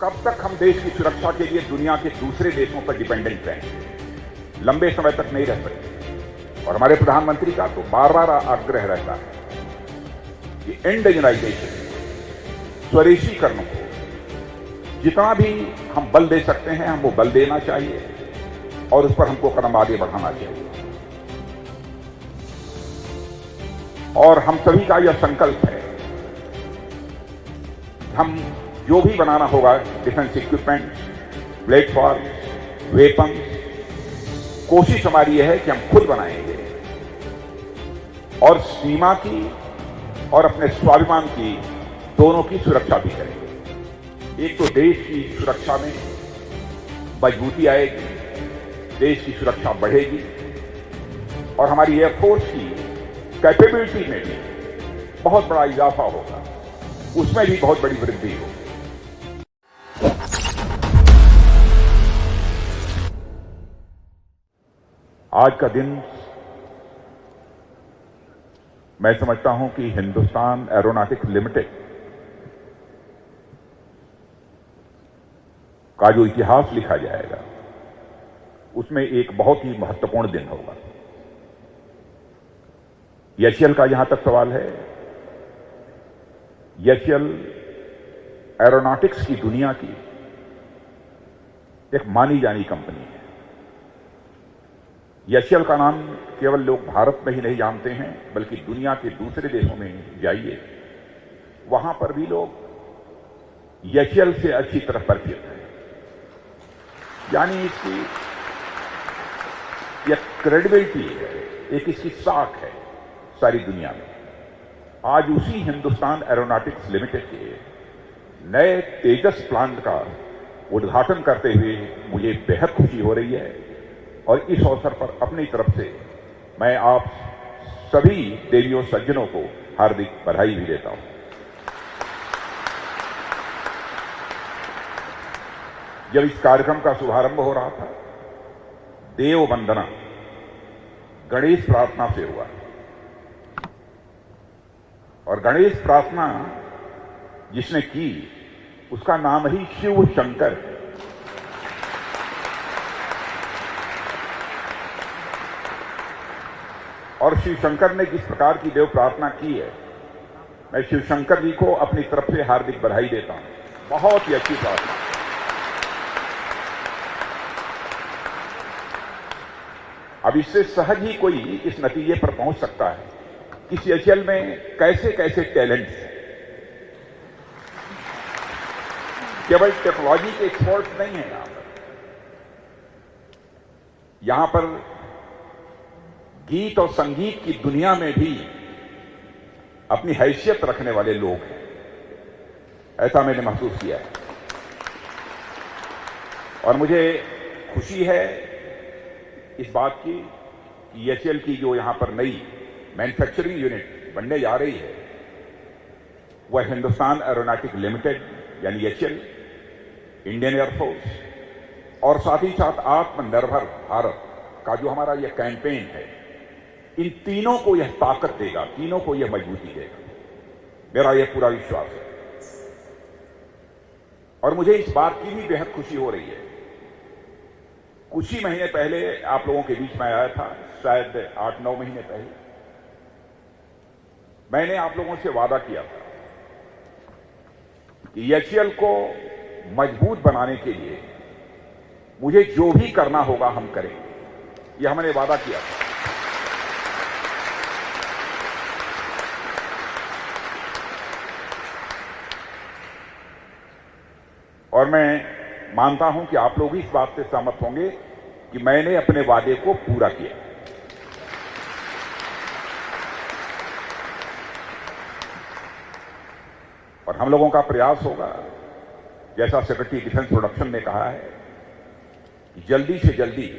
कब तक हम देश की सुरक्षा के लिए दुनिया के दूसरे देशों पर डिपेंडेंट रहेंगे? लंबे समय तक नहीं रह सकते। और हमारे प्रधानमंत्री का तो बार बार आग्रह रहता है कि इंडिजिनाइजेशन, स्वदेशीकरण को जितना भी हम बल दे सकते हैं हम वो बल देना चाहिए और उस पर हमको कदम आगे बढ़ाना चाहिए। और हम सभी का यह संकल्प है, हम जो भी बनाना होगा, डिफेंस इक्विपमेंट, प्लेटफॉर्म, वेपन, कोशिश हमारी यह है कि हम खुद बनाएंगे और सीमा की और अपने स्वाभिमान की दोनों की सुरक्षा भी करेंगे। एक तो देश की सुरक्षा में मजबूती आएगी, देश की सुरक्षा बढ़ेगी और हमारी एयरफोर्स की कैपेबिलिटी में भी बहुत बड़ा इजाफा होगा, उसमें भी बहुत बड़ी वृद्धि होगी। आज का दिन मैं समझता हूं कि हिंदुस्तान एरोनॉटिक्स लिमिटेड का जो इतिहास लिखा जाएगा उसमें एक बहुत ही महत्वपूर्ण दिन होगा। एचएएल का जहां तक सवाल है, एचएएल एरोनॉटिक्स की दुनिया की एक मानी जानी कंपनी है। एचएएल का नाम केवल लोग भारत में ही नहीं जानते हैं बल्कि दुनिया के दूसरे देशों में जाइए, वहां पर भी लोग एचएएल से अच्छी तरह परिचित हैं। यानी इसकी एक क्रेडिबिलिटी है, एक इसकी साख है सारी दुनिया में। आज उसी हिंदुस्तान एरोनॉटिक्स लिमिटेड के नए तेजस प्लांट का उद्घाटन करते हुए मुझे बेहद खुशी हो रही है और इस अवसर पर अपनी तरफ से मैं आप सभी देवियों सज्जनों को हार्दिक बधाई भी देता हूं। जब इस कार्यक्रम का शुभारंभ हो रहा था, देव वंदना गणेश प्रार्थना से हुआ और गणेश प्रार्थना जिसने की उसका नाम ही शिव शंकर है। और शिव शंकर ने जिस प्रकार की देव प्रार्थना की है, मैं शिव शंकर जी को अपनी तरफ से हार्दिक बधाई देता हूं। बहुत ही अच्छी प्रार्थना। अब इससे सहज ही कोई इस नतीजे पर पहुंच सकता है कि एचएएल में कैसे कैसे टैलेंट्स हैं। केवल टेक्नोलॉजी के एक्सपर्ट नहीं है यहां पर गीत और संगीत की दुनिया में भी अपनी हैसियत रखने वाले लोग हैं, ऐसा मैंने महसूस किया है। और मुझे खुशी है इस बात की कि एचएएल की जो यहां पर नई मैन्युफैक्चरिंग यूनिट बनने जा रही है वह हिंदुस्तान एरोनॉटिक्स लिमिटेड यानी एचएएल, इंडियन एयरफोर्स और साथ ही साथ आत्मनिर्भर भारत का जो हमारा यह कैंपेन है, इन तीनों को यह ताकत देगा, तीनों को यह मजबूती देगा। मेरा यह पूरा विश्वास है। और मुझे इस बात की भी बेहद खुशी हो रही है, कुछ ही महीने पहले आप लोगों के बीच में आया था, शायद 8-9 महीने पहले मैंने आप लोगों से वादा किया था कि एचएएल को मजबूत बनाने के लिए मुझे जो भी करना होगा हम करेंगे। यह हमने वादा किया था। और मैं मानता हूं कि आप लोग इस बात से सहमत होंगे कि मैंने अपने वादे को पूरा किया। और हम लोगों का प्रयास होगा, जैसा सेक्रेटरी डिफेंस प्रोडक्शन ने कहा है, कि जल्दी से जल्दी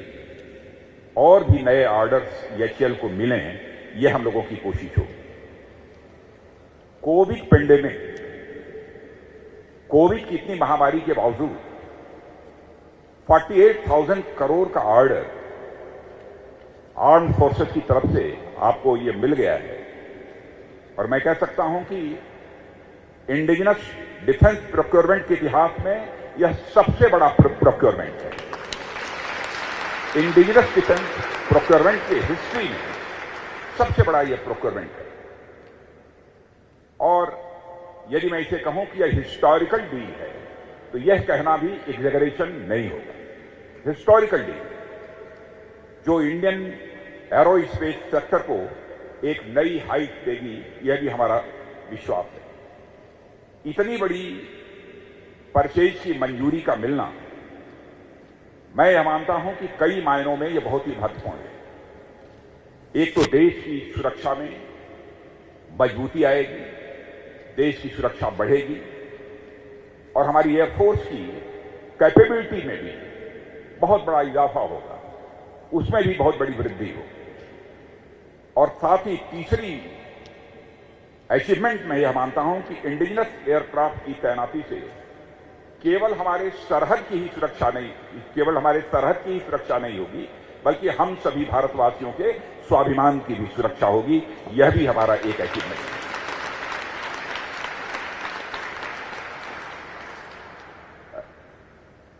और भी नए ऑर्डर्स एचएएल को मिलें, यह हम लोगों की कोशिश होगी। कोविड पेंडेमिक, कोविड की इतनी महामारी के बावजूद 48,000 करोड़ का ऑर्डर आर्म फोर्सेस की तरफ से आपको ये मिल गया है। और मैं कह सकता हूं कि इंडिजिनस डिफेंस प्रोक्योरमेंट के इतिहास में यह सबसे बड़ा प्रोक्योरमेंट है। इंडिजिनस डिफेंस प्रोक्योरमेंट की हिस्ट्री में सबसे बड़ा यह प्रोक्योरमेंट है। और यदि मैं इसे कहूं कि यह हिस्टोरिकल डील है, तो यह कहना भी एग्जैगरेशन नहीं होगा। हिस्टोरिकल डील जो इंडियन एरोस्पेस सेक्टर को एक नई हाइट देगी, यह भी हमारा विश्वास है। इतनी बड़ी परचेज की मंजूरी का मिलना, मैं यह मानता हूं कि कई मायनों में यह बहुत ही महत्वपूर्ण है। एक तो देश की सुरक्षा में मजबूती आएगी, देश की सुरक्षा बढ़ेगी और हमारी एयरफोर्स की कैपेबिलिटी में भी बहुत बड़ा इजाफा होगा, उसमें भी बहुत बड़ी वृद्धि होगी। और साथ ही तीसरी अचीवमेंट मैं यह मानता हूं कि इंडिजिनस एयरक्राफ्ट की तैनाती से केवल हमारे सरहद की ही सुरक्षा नहीं होगी, बल्कि हम सभी भारतवासियों के स्वाभिमान की भी सुरक्षा होगी। यह भी हमारा एक अचीवमेंट है।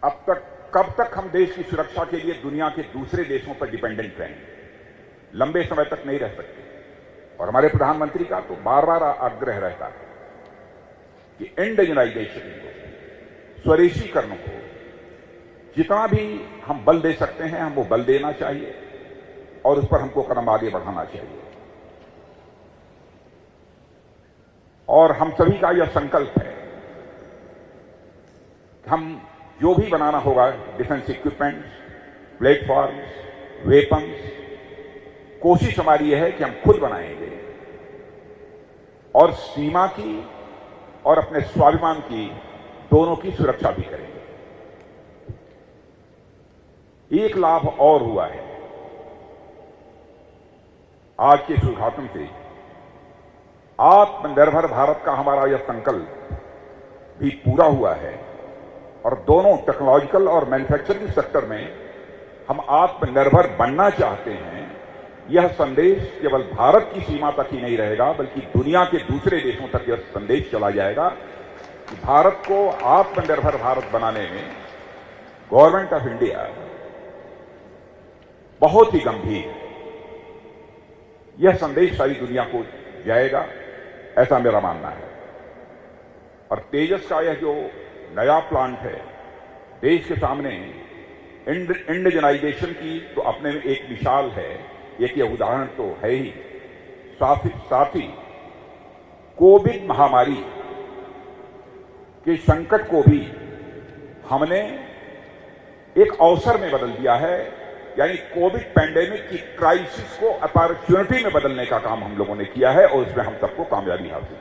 अब तक कब तक हम देश की सुरक्षा के लिए दुनिया के दूसरे देशों पर डिपेंडेंट रहेंगे? लंबे समय तक नहीं रह सकते। और हमारे प्रधानमंत्री का तो बार बार आग्रह रहता है कि इंडिजिनाइजेशन को, स्वदेशीकरण को जितना भी हम बल दे सकते हैं, हम वो बल देना चाहिए और उस पर हमको कदम आगे बढ़ाना चाहिए। और हम सभी का यह संकल्प है कि हम जो भी बनाना होगा, डिफेंस इक्विपमेंट्स, प्लेटफॉर्म्स, वेपन्स, कोशिश हमारी यह है कि हम खुद बनाएंगे और सीमा की और अपने स्वाभिमान की दोनों की सुरक्षा भी करेंगे। एक लाभ और हुआ है आज के इस उद्घाटन से। आत्मनिर्भर भारत का हमारा यह संकल्प भी पूरा हुआ है और दोनों टेक्नोलॉजिकल और मैन्युफैक्चरिंग सेक्टर में हम आत्मनिर्भर बनना चाहते हैं। यह संदेश केवल भारत की सीमा तक ही नहीं रहेगा, बल्कि दुनिया के दूसरे देशों तक यह संदेश चला जाएगा कि भारत को आत्मनिर्भर भारत बनाने में गवर्नमेंट ऑफ इंडिया बहुत ही गंभीर है। यह संदेश सारी दुनिया को जाएगा, ऐसा मेरा मानना है। और तेजस का यह जो नया प्लांट है, देश के सामने इंडिजिनाइजेशन की तो अपने में एक मिसाल है, एक यह उदाहरण तो है ही। साथ ही कोविड महामारी के संकट को भी हमने एक अवसर में बदल दिया है। यानी कोविड पैंडेमिक की क्राइसिस को अपॉर्चुनिटी में बदलने का काम हम लोगों ने किया है और उसमें हम सबको कामयाबी हासिल की।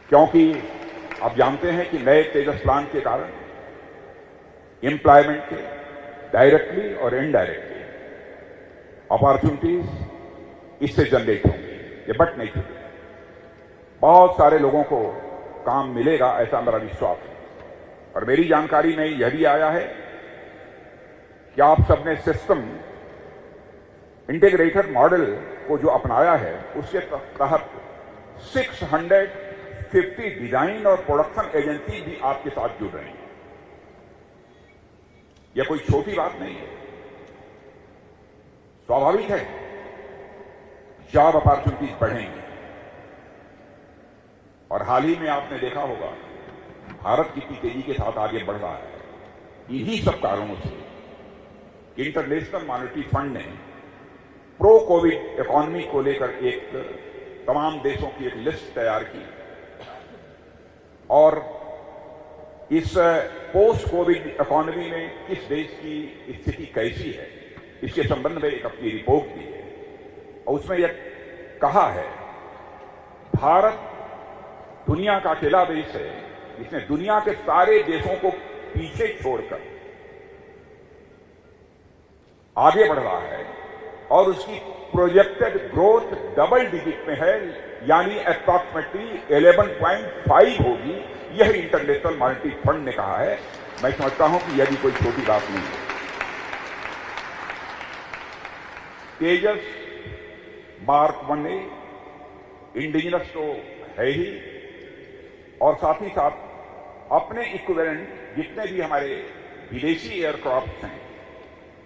क्योंकि आप जानते हैं कि नए तेजस प्लांट के कारण एम्प्लॉयमेंट के डायरेक्टली और इनडायरेक्टली अपॉर्चुनिटीज इससे जनरेट होंगी, ये बट नहीं छूटेगी। बहुत सारे लोगों को काम मिलेगा, ऐसा मेरा विश्वास है। और मेरी जानकारी में यह भी आया है कि आप सबने सिस्टम इंटीग्रेटेड मॉडल को जो अपनाया है, उसके तहत 650 डिजाइन और प्रोडक्शन एजेंसी भी आपके साथ जुड़ रही हैं। यह कोई छोटी बात नहीं है। स्वाभाविक है जॉब अपॉर्चुनिटीज बढ़ेंगी। और हाल ही में आपने देखा होगा भारत कितनी तेजी के साथ आगे बढ़ रहा है। इन्हीं सब कारणों से इंटरनेशनल मॉनेटरी फंड ने प्रो कोविड इकोनॉमी को लेकर एक तमाम देशों की एक लिस्ट तैयार की और इस पोस्ट कोविड इकोनॉमी में किस देश की स्थिति कैसी है, इसके संबंध में एक अपनी रिपोर्ट दी है। और उसमें यह कहा है भारत दुनिया का अकेला देश है जिसने दुनिया के सारे देशों को पीछे छोड़कर आगे बढ़ रहा है और उसकी प्रोजेक्टेड ग्रोथ डबल डिजिट में है, यानी अप्रॉक्सिमेटली 11.5 होगी। यह इंटरनेशनल मॉनेटरी फंड ने कहा है। मैं समझता हूं कि यह भी कोई छोटी बात नहीं है। तेजस मार्क 1A इंडिजिनस तो है ही और साथ ही साथ अपने इक्विवेलेंट जितने भी हमारे विदेशी एयरक्राफ्ट हैं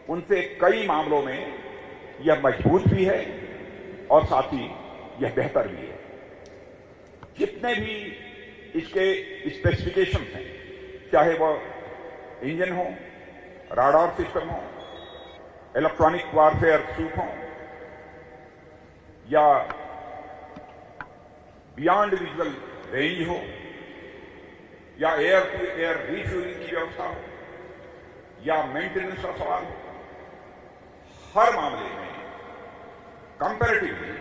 उनसे कई मामलों में यह मजबूत भी है और साथ ही यह बेहतर भी है। जितने भी इसके स्पेसिफिकेशन हैं, चाहे वह इंजन हो, राडार सिस्टम हो, इलेक्ट्रॉनिक वारफेयर सूट हो या बियॉन्ड विजुअल रेंज हो या एयर टू एयर रिफ्यूलिंग की व्यवस्था हो या मेंटेनेंस का सवाल हो, हर मामले में कंपैरेटिवली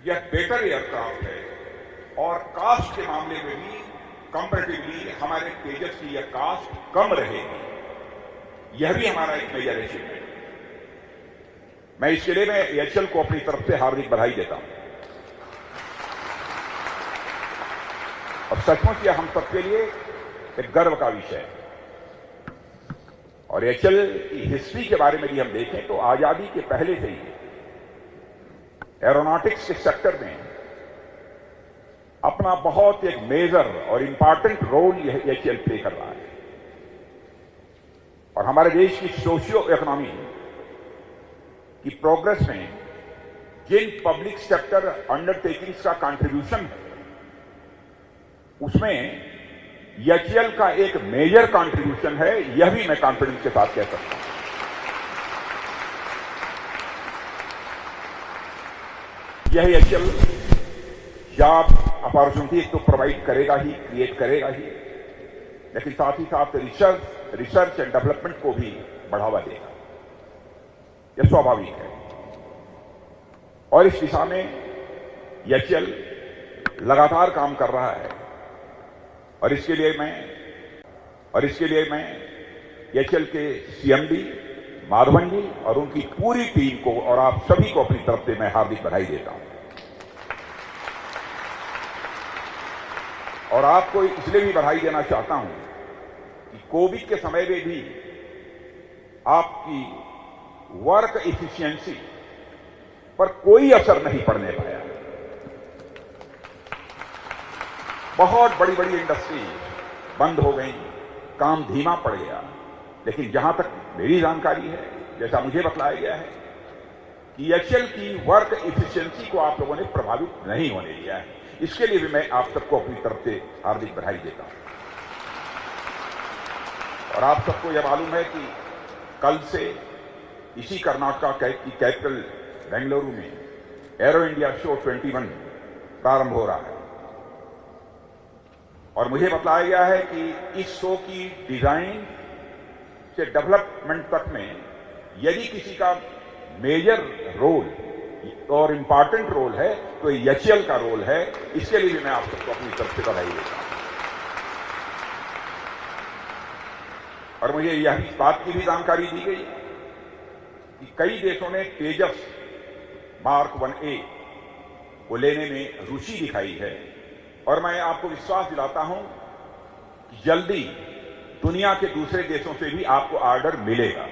यह बेटर एयरक्राफ्ट है और कास्ट के मामले में भी कंपैरेटिवली हमारे तेजस की यह कास्ट कम रहेगी। यह भी हमारा एक मेजर अचीवमेंट है। मैं इसके लिए मैं एचएल को अपनी तरफ से हार्दिक बधाई देता हूं और सचमुच यह हम सबके लिए एक गर्व का विषय है। और एचएल की हिस्ट्री के बारे में भी हम देखें तो आजादी के पहले से ही एरोनॉटिक्स के सेक्टर में अपना बहुत एक मेजर और इंपॉर्टेंट रोल यह एचएल प्ले कर रहा है और हमारे देश की सोशियो इकोनॉमी की प्रोग्रेस में जिन पब्लिक सेक्टर अंडरटेकिंग्स का कंट्रीब्यूशन है उसमें एचएल का एक मेजर कंट्रीब्यूशन है, यह भी मैं कॉन्फिडेंस के साथ कह सकता हूं। यह एचएल जॉब अपॉर्चुनिटी तो प्रोवाइड करेगा ही, क्रिएट करेगा ही, लेकिन साथ ही साथ रिसर्च एंड डेवलपमेंट को भी बढ़ावा देगा। यह स्वाभाविक है और इस दिशा में एचएल लगातार काम कर रहा है और इसके लिए मैं एचएल के सीएमडी माधवन जी और उनकी पूरी टीम को और आप सभी को अपनी तरफ से मैं हार्दिक बधाई देता हूं। और आपको इसलिए भी बधाई देना चाहता हूं कि कोविड के समय में भी आपकी वर्क एफिशिएंसी पर कोई असर नहीं पड़ने पाया। बहुत बड़ी बड़ी इंडस्ट्री बंद हो गई, काम धीमा पड़ गया, लेकिन जहां तक मेरी जानकारी है, जैसा मुझे बतलाया गया है कि एचएल की वर्क एफिशिएंसी को आप लोगों ने प्रभावित नहीं होने दिया है। इसके लिए भी मैं आप सबको अपनी तरफ से हार्दिक बधाई देता हूं। और आप सबको यह मालूम है कि कल से इसी कर्नाटक की कैपिटल बेंगलुरु में एरो इंडिया शो 21 प्रारंभ हो रहा है और मुझे बताया गया है कि इस शो की डिजाइन से डेवलपमेंट तक में यदि किसी का मेजर रोल और इंपॉर्टेंट रोल है तो एचएल का रोल है। इसके लिए भी मैं आप सबको अपनी तरफ से बधाई देता हूं। और मुझे यह इस बात की भी जानकारी दी गई कि कई देशों ने तेजस मार्क 1A को लेने में रुचि दिखाई है और मैं आपको विश्वास दिलाता हूं कि जल्दी दुनिया के दूसरे देशों से भी आपको ऑर्डर मिलेगा।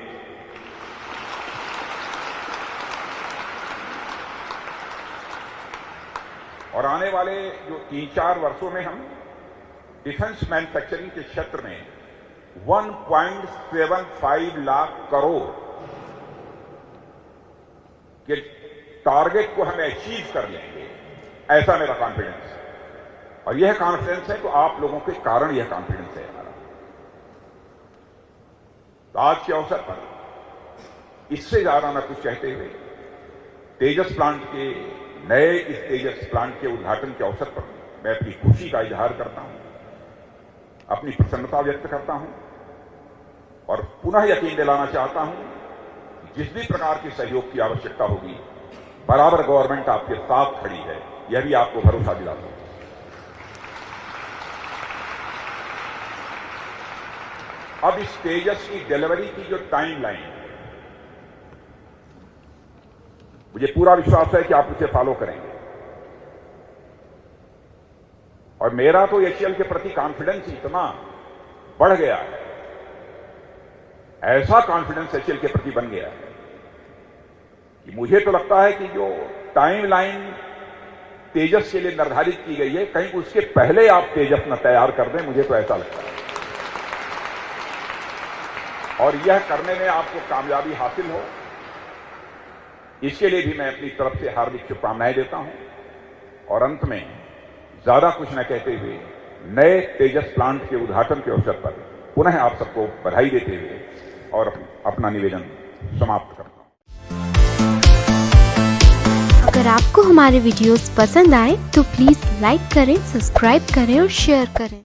और आने वाले जो 3-4 वर्षों में हम डिफेंस मैन्युफैक्चरिंग के क्षेत्र में 1.75 लाख करोड़ के टारगेट को हम अचीव कर लेंगे, ऐसा मेरा कॉन्फिडेंस है। और यह कॉन्फिडेंस है तो आप लोगों के कारण यह कॉन्फिडेंस है हमारा। तो आज के अवसर पर इससे ज्यादा न कुछ कहते हुए तेजस प्लांट के नए इस तेजस प्लांट के उद्घाटन के अवसर पर मैं अपनी खुशी का इजहार करता हूं, अपनी प्रसन्नता व्यक्त करता हूं और पुनः यकीन दिलाना चाहता हूं कि जिस भी प्रकार के सहयोग की आवश्यकता होगी बराबर गवर्नमेंट आपके साथ खड़ी है, यह भी आपको भरोसा दिलाता हूं। अब इस तेजस की डिलीवरी की जो टाइमलाइन है, मुझे पूरा विश्वास है कि आप उसे फॉलो करेंगे और मेरा तो एचएल के प्रति कॉन्फिडेंस इतना बढ़ गया है, ऐसा कॉन्फिडेंस एचएल के प्रति बन गया है कि मुझे तो लगता है कि जो टाइमलाइन तेजस के लिए निर्धारित की गई है, कहीं उसके पहले आप तेजस न तैयार कर दें, मुझे तो ऐसा लगता है। और यह करने में आपको कामयाबी हासिल हो, इसके लिए भी मैं अपनी तरफ से हार्दिक शुभकामनाएं देता हूं। और अंत में ज्यादा कुछ न कहते हुए नए तेजस प्लांट के उद्घाटन के अवसर पर पुनः आप सबको बधाई देते हुए और अपना निवेदन समाप्त करता हूं। अगर आपको हमारे वीडियोस पसंद आए तो प्लीज लाइक करें, सब्सक्राइब करें और शेयर करें।